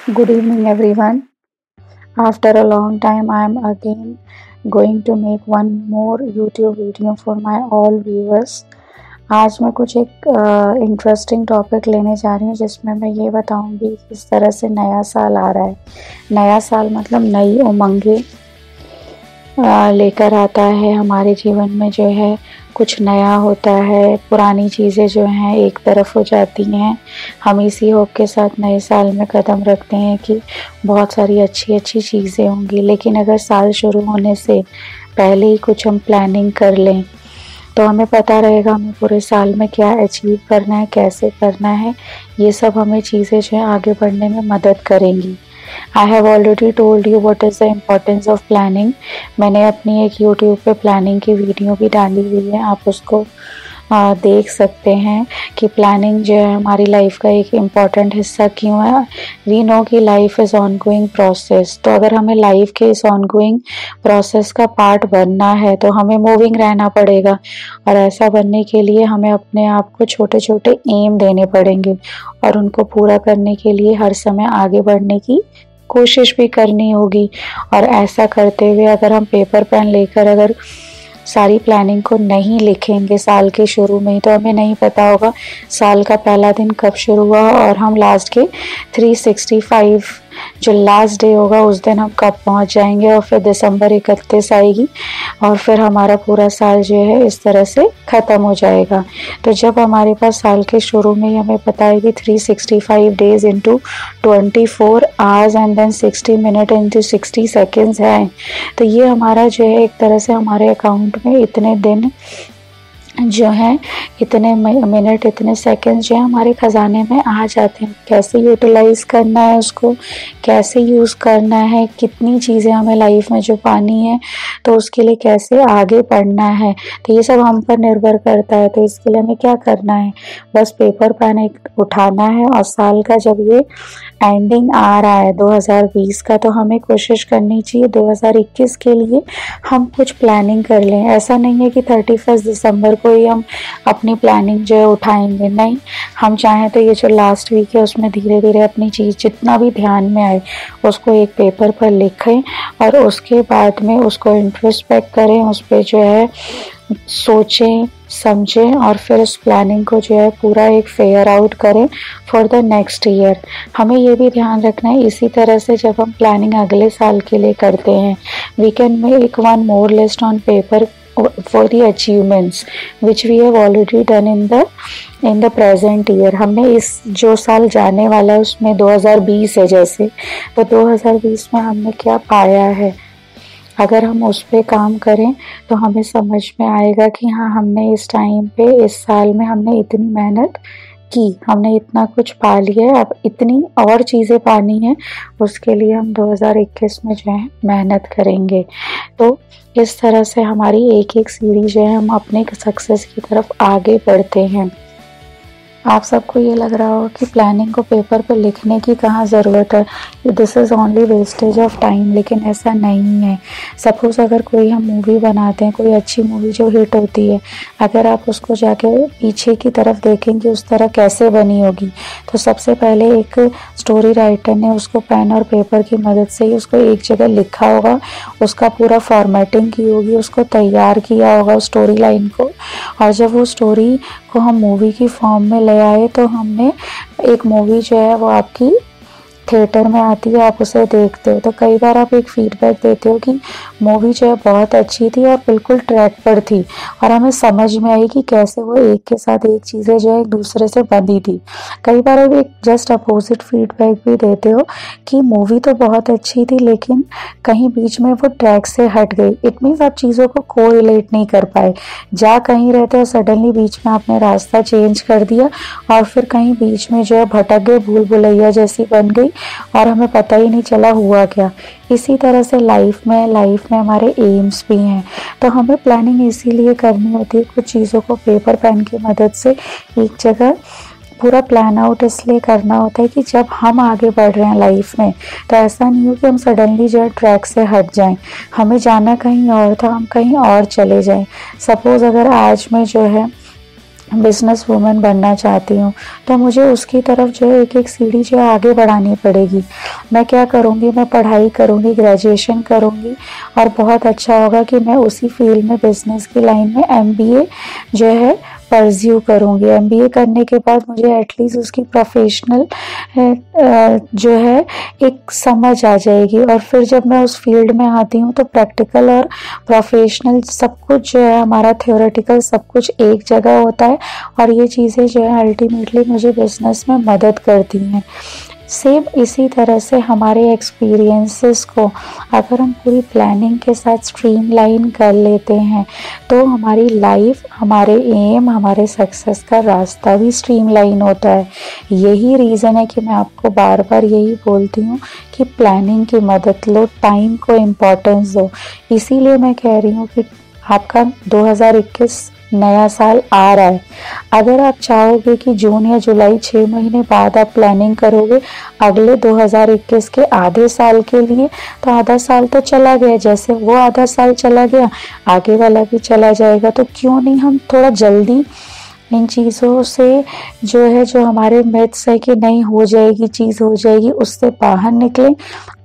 Good evening, everyone. After a long time, I am again going to make one more YouTube video for my all viewers. आज मैं कुछ एक interesting topic लेने जा रही हूँ जिसमें मैं ये बताऊँगी किस तरह से नया साल आ रहा है। नया साल मतलब नई उमंगें लेकर आता है हमारे जीवन में। जो है कुछ नया होता है, पुरानी चीज़ें जो हैं एक तरफ हो जाती हैं। हम इसी होप के साथ नए साल में कदम रखते हैं कि बहुत सारी अच्छी अच्छी चीज़ें होंगी, लेकिन अगर साल शुरू होने से पहले ही कुछ हम प्लानिंग कर लें तो हमें पता रहेगा हमें पूरे साल में क्या अचीव करना है, कैसे करना है। ये सब हमें चीज़ें जो है आगे बढ़ने में मदद करेंगी। I have already told you what is the importance of planning. मैंने अपनी एक यूट्यूब पे प्लानिंग की वीडियो भी डाली हुई है, आप उसको देख सकते हैं कि प्लानिंग जो है हमारी लाइफ का एक इम्पॉर्टेंट हिस्सा क्यों है। वी नो कि life is on going process, तो अगर हमें लाइफ के इस ऑन गोइंग प्रोसेस का पार्ट बनना है तो हमें मूविंग रहना पड़ेगा, और ऐसा बनने के लिए हमें अपने आप को छोटे छोटे एम देने पड़ेंगे और उनको पूरा करने के लिए हर समय आगे बढ़ने की कोशिश भी करनी होगी। और ऐसा करते हुए अगर हम पेपर पेन लेकर अगर सारी प्लानिंग को नहीं लिखेंगे साल के शुरू में ही, तो हमें नहीं पता होगा साल का पहला दिन कब शुरू हुआ और हम लास्ट के 365 जो लास्ट डे होगा उस दिन हम कब पहुंच जाएंगे। और फिर दिसंबर 31 आएगी और फिर हमारा पूरा साल जो है इस तरह से ख़त्म हो जाएगा। तो जब हमारे पास साल के शुरू में ही हमें पता है कि 365 days into 24 hours and then 60 minute into 60 seconds है, तो ये हमारा जो है एक तरह से हमारे अकाउंट में इतने दिन जो है, इतने मिनट, इतने सेकंड जो है हमारे ख़जाने में आ जाते हैं। कैसे यूटिलाइज़ करना है उसको, कैसे यूज़ करना है, कितनी चीज़ें हमें लाइफ में जो पानी है तो उसके लिए कैसे आगे बढ़ना है, तो ये सब हम पर निर्भर करता है। तो इसके लिए हमें क्या करना है, बस पेपर पेन एक उठाना है और साल का जब ये एंडिंग आ रहा है 2020 का, तो हमें कोशिश करनी चाहिए 2021 के लिए हम कुछ प्लानिंग कर लें। ऐसा नहीं है कि 31 दिसंबर को ही हम अपनी प्लानिंग जो है उठाएंगे, नहीं। हम चाहें तो ये जो लास्ट वीक है उसमें धीरे धीरे अपनी चीज़ जितना भी ध्यान में आए उसको एक पेपर पर लिखें और उसके बाद में उसको इंट्रोस्पेक्ट करें, उस पर जो है सोचें समझें और फिर उस प्लानिंग को जो है पूरा एक फेयर आउट करें फॉर द नेक्स्ट ईयर। हमें ये भी ध्यान रखना है इसी तरह से जब हम प्लानिंग अगले साल के लिए करते हैं, we can make one more list on paper for the achievements which we have already done in the present year। हमने इस जो साल जाने वाला है उसमें 2020 है जैसे, तो 2020 में हमने क्या पाया है, अगर हम उस पर काम करें तो हमें समझ में आएगा कि हाँ हमने इस टाइम पे इस साल में हमने इतनी मेहनत की, हमने इतना कुछ पा लिया है, अब इतनी और चीज़ें पानी है, उसके लिए हम 2021 में जो है मेहनत करेंगे। तो इस तरह से हमारी एक एक सीढ़ी जो है हम अपने सक्सेस की तरफ आगे बढ़ते हैं। आप सबको ये लग रहा होगा कि प्लानिंग को पेपर पर लिखने की कहाँ ज़रूरत है, this is only wastage of time, लेकिन ऐसा नहीं है। सपोज़ अगर कोई हम मूवी बनाते हैं, कोई अच्छी मूवी जो हिट होती है, अगर आप उसको जाके पीछे की तरफ देखेंगे उस तरह कैसे बनी होगी, तो सबसे पहले एक स्टोरी राइटर ने उसको पेन और पेपर की मदद से ही उसको एक जगह लिखा होगा, उसका पूरा फॉर्मेटिंग की होगी, उसको तैयार किया होगा उस स्टोरी लाइन को, और जब वो स्टोरी को हम मूवी की फॉर्म में ले आए तो हमने एक मूवी जो है वो आपकी थिएटर में आती है, आप उसे देखते हो तो कई बार आप एक फीडबैक देते हो कि मूवी जो है बहुत अच्छी थी और बिल्कुल ट्रैक पर थी, और हमें समझ में आई कि कैसे वो एक के साथ एक चीज़ें जो है एक दूसरे से बंधी थी। कई बार आप एक जस्ट अपोजिट फीडबैक भी देते हो कि मूवी तो बहुत अच्छी थी लेकिन कहीं बीच में वो ट्रैक से हट गई। इट मीन्स आप चीज़ों को कोरिलेट नहीं कर पाए, जा कहीं रहते हो सडनली बीच में आपने रास्ता चेंज कर दिया और फिर कहीं बीच में जो है भटक गए, भूल भुलैया जैसी बन गई और हमें पता ही नहीं चला हुआ क्या। इसी तरह से लाइफ में हमारे एम्स भी हैं, तो हमें प्लानिंग इसीलिए करनी होती है कुछ चीज़ों को पेपर पेन की मदद से एक जगह पूरा प्लान आउट इसलिए करना होता है कि जब हम आगे बढ़ रहे हैं लाइफ में तो ऐसा नहीं हो कि हम सडनली जो है ट्रैक से हट जाएं, हमें जाना कहीं और था हम कहीं और चले जाएं। सपोज़ अगर आज मैं जो है बिजनेस वूमेन बनना चाहती हूँ, तो मुझे उसकी तरफ जो है एक एक सीढ़ी जो है आगे बढ़ानी पड़ेगी। मैं क्या करूँगी, मैं पढ़ाई करूँगी, ग्रेजुएशन करूँगी, और बहुत अच्छा होगा कि मैं उसी फील्ड में, बिजनेस की लाइन में एमबीए जो है परस्यू करूँगी। एमबीए करने के बाद मुझे एटलीस्ट उसकी प्रोफेशनल जो है एक समझ आ जाएगी, और फिर जब मैं उस फील्ड में आती हूँ तो प्रैक्टिकल और प्रोफेशनल सब कुछ जो है, हमारा थ्योरेटिकल सब कुछ एक जगह होता है, और ये चीज़ें जो है अल्टीमेटली मुझे बिजनेस में मदद करती हैं। सेम इसी तरह से हमारे एक्सपीरियंसेस को अगर हम पूरी प्लानिंग के साथ स्ट्रीमलाइन कर लेते हैं तो हमारी लाइफ, हमारे एम, हमारे सक्सेस का रास्ता भी स्ट्रीमलाइन होता है। यही रीज़न है कि मैं आपको बार बार यही बोलती हूँ कि प्लानिंग की मदद लो, टाइम को इम्पोर्टेंस दो। इसीलिए मैं कह रही हूँ कि आपका 2021 नया साल आ रहा है। अगर आप चाहोगे कि जून या जुलाई 6 महीने बाद आप प्लानिंग करोगे अगले 2021 के आधे साल के लिए, तो आधा साल तो चला गया, जैसे वो आधा साल चला गया आगे वाला भी चला जाएगा। तो क्यों नहीं हम थोड़ा जल्दी इन चीज़ों से जो है, जो हमारे मिथ्स है कि नहीं हो जाएगी, चीज़ हो जाएगी, उससे बाहर निकलें,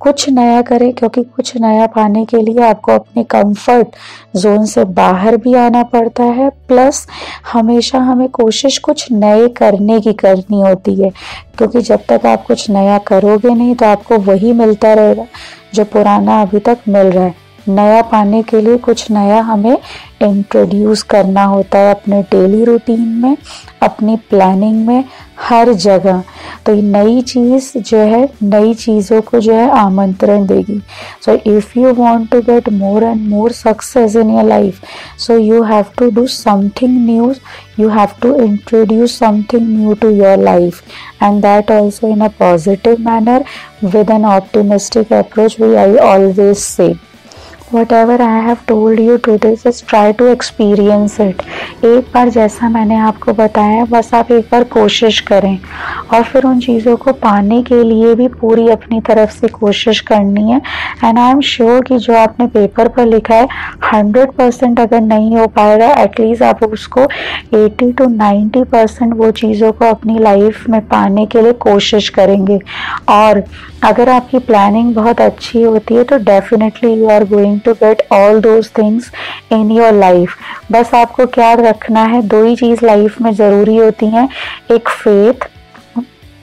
कुछ नया करें। क्योंकि कुछ नया पाने के लिए आपको अपने कंफर्ट जोन से बाहर भी आना पड़ता है, प्लस हमेशा हमें कोशिश कुछ नए करने की करनी होती है। क्योंकि जब तक आप कुछ नया करोगे नहीं तो आपको वही मिलता रहेगा जो पुराना अभी तक मिल रहा है। नया पाने के लिए कुछ नया हमें इंट्रोड्यूस करना होता है अपने डेली रूटीन में, अपनी प्लानिंग में, हर जगह। तो ये नई चीज़ जो है, नई चीज़ों को जो है आमंत्रण देगी। So if you want to get more and more success in your life, so you have to do something new, you have to introduce something new to your life, and that also in a positive manner with an optimistic approach. I always say whatever I have told you today, just try to experience it. एक बार जैसा मैंने आपको बताया, बस आप एक बार कोशिश करें, और फिर उन चीज़ों को पाने के लिए भी पूरी अपनी तरफ से कोशिश करनी है। एंड आई एम श्योर कि जो आपने पेपर पर लिखा है 100% अगर नहीं हो पाएगा, एटलीस्ट आप उसको 80 to 90% वो चीज़ों को अपनी लाइफ में पाने के लिए कोशिश करेंगे। और अगर आपकी प्लानिंग बहुत अच्छी होती है तो definitely you are going to get all those things in your life. बस आपको क्या रखना है, दो ही चीज़ लाइफ में ज़रूरी होती हैं, एक फेथ,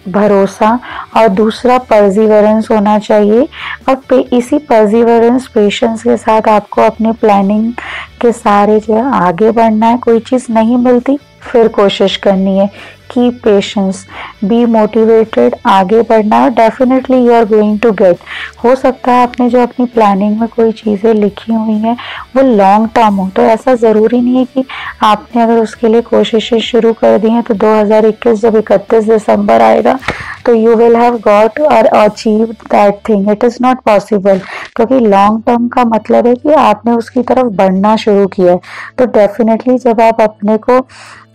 भरोसा, और दूसरा परसिवरेंस होना चाहिए। और इसी परसिवरेंस, पेशेंस के साथ आपको अपनी प्लानिंग के सारे जो है आगे बढ़ना है। कोई चीज़ नहीं मिलती फिर कोशिश करनी है, कीप पेशेंस, बी मोटिवेटेड, आगे बढ़ना है, definitely you are going to get. हो सकता है आपने जो अपनी प्लानिंग में कोई चीज़ें लिखी हुई हैं वो लॉन्ग टर्म हो, तो ऐसा ज़रूरी नहीं है कि आपने अगर उसके लिए कोशिशें शुरू कर दी हैं तो 2021 जब 31 दिसंबर आएगा तो यू विल हैव गॉट और achieve that thing. It is not possible, क्योंकि लॉन्ग टर्म का मतलब है कि आपने उसकी तरफ बढ़ना शुरू किया है। तो डेफिनेटली जब आप अपने को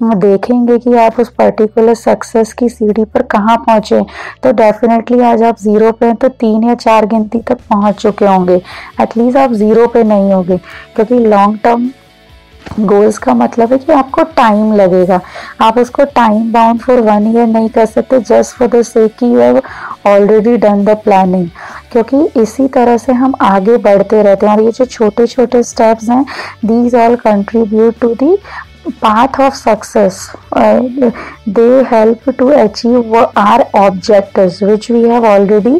देखेंगे कि आप उस पर्टिकुलर सक्सेस की सीढ़ी पर कहाँ पहुँचे, तो डेफिनेटली आज आप 0 पे हैं तो 3 या 4 गिनती तक पहुँच चुके होंगे। एटलीस्ट आप 0 पे नहीं होंगे, क्योंकि लॉन्ग टर्म गोल्स का मतलब है कि आपको टाइम लगेगा। आप उसको टाइम बाउंड फॉर 1 ईयर नहीं कर सकते जस्ट फॉर द सेक कि you have already done the planning, क्योंकि इसी तरह से हम आगे बढ़ते रहते हैं। और ये जो छोटे छोटे स्टेप्स हैं, these all contribute to the path of success. They help to achieve our objectives which we have already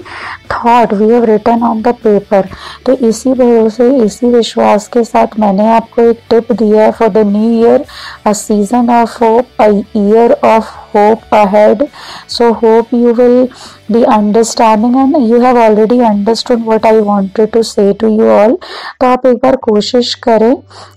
thought, we have written on the paper. तो इसी भरोसे, इसी विश्वास के साथ मैंने आपको एक टिप दिया है for the new year, a season of hope, a year of hope ahead. So hope you will be understanding and you have already understood what I wanted to say to you all. तो आप एक बार कोशिश करें,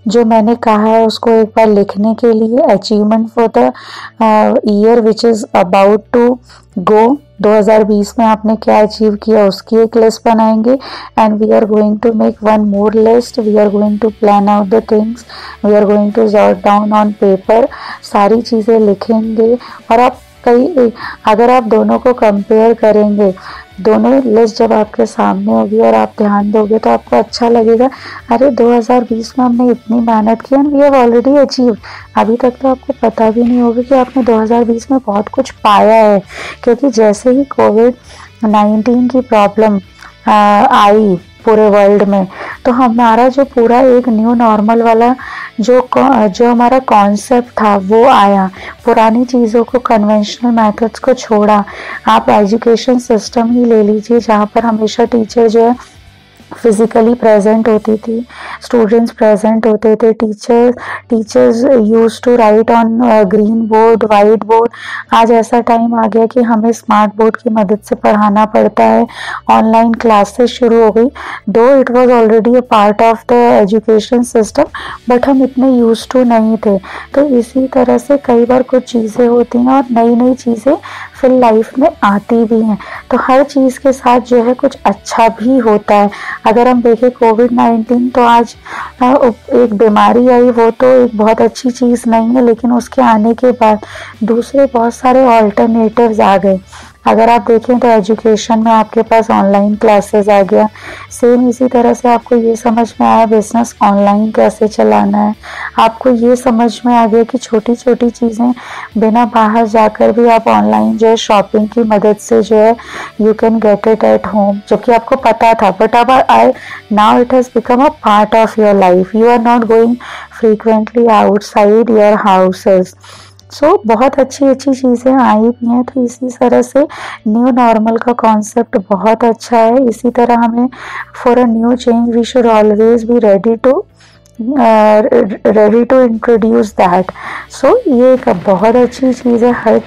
जो मैंने कहा है उसको एक बार लिखने के लिए, achievement for the year which is about to go. 2020 में आपने क्या अचीव किया उसकी एक लिस्ट बनाएंगे, and we are going to make one more list, we are going to plan out the things, we are going to jot down on paper, सारी चीज़ें लिखेंगे। और आप अगर आप दोनों को कंपेयर करेंगे, दोनों लिस्ट जब आपके सामने होगी और आप ध्यान दोगे तो आपको अच्छा लगेगा, अरे 2020 में हमने इतनी मेहनत की and we have already achieve. अभी तक तो आपको पता भी नहीं होगा कि आपने 2020 में बहुत कुछ पाया है, क्योंकि जैसे ही कोविड-19 की प्रॉब्लम आई पूरे वर्ल्ड में, तो हमारा जो पूरा एक न्यू नॉर्मल वाला जो हमारा कॉन्सेप्ट था वो आया। पुरानी चीज़ों को, कन्वेंशनल मेथड्स को छोड़ा। आप एजुकेशन सिस्टम ही ले लीजिए, जहाँ पर हमेशा टीचर जो है फिजिकली प्रेजेंट होती थी, स्टूडेंट्स प्रेजेंट होते थे, teachers use to write on green board, white board. आज ऐसा टाइम आ गया कि हमें स्मार्ट बोर्ड की मदद से पढ़ाना पड़ता है। ऑनलाइन क्लासेस शुरू हो गई, दो it was already a part of the education system, but हम इतने यूज टू नहीं थे। तो इसी तरह से कई बार कुछ चीज़ें होती हैं और नई नई चीज़ें फिर लाइफ में आती भी हैं। तो हर चीज़ के साथ जो है कुछ अच्छा भी होता है। अगर हम देखें कोविड-19 तो आज एक बीमारी आई, वो तो एक बहुत अच्छी चीज़ नहीं है, लेकिन उसके आने के बाद दूसरे बहुत सारे ऑल्टरनेटिव्स आ गए। अगर आप देखें तो एजुकेशन में आपके पास ऑनलाइन क्लासेस आ गया। सेम इसी तरह से आपको ये समझ में आया बिजनेस ऑनलाइन कैसे चलाना है। आपको ये समझ में आ गया कि छोटी छोटी चीज़ें बिना बाहर जाकर भी आप ऑनलाइन जो है शॉपिंग की मदद से जो है you can get it at home, जबकि आपको पता था, बट अब now it has become a part of your life. You are not going frequently outside your houses. बहुत अच्छी अच्छी चीज़ें आई भी हैं। तो इसी तरह से न्यू नॉर्मल का कॉन्सेप्ट बहुत अच्छा है। इसी तरह हमें for a new change we should always be ready to introduce that. ये एक बहुत अच्छी चीज़ है। हर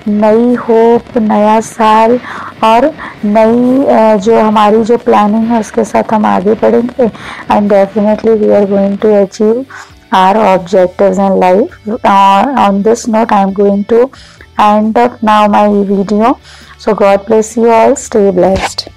नई होप, नया साल और नई जो हमारी जो प्लानिंग है उसके साथ हम आगे बढ़ेंगे and definitely we are going to achieve our objectives in life. On this note, I am going to end up now my video. So God bless you all. Stay blessed.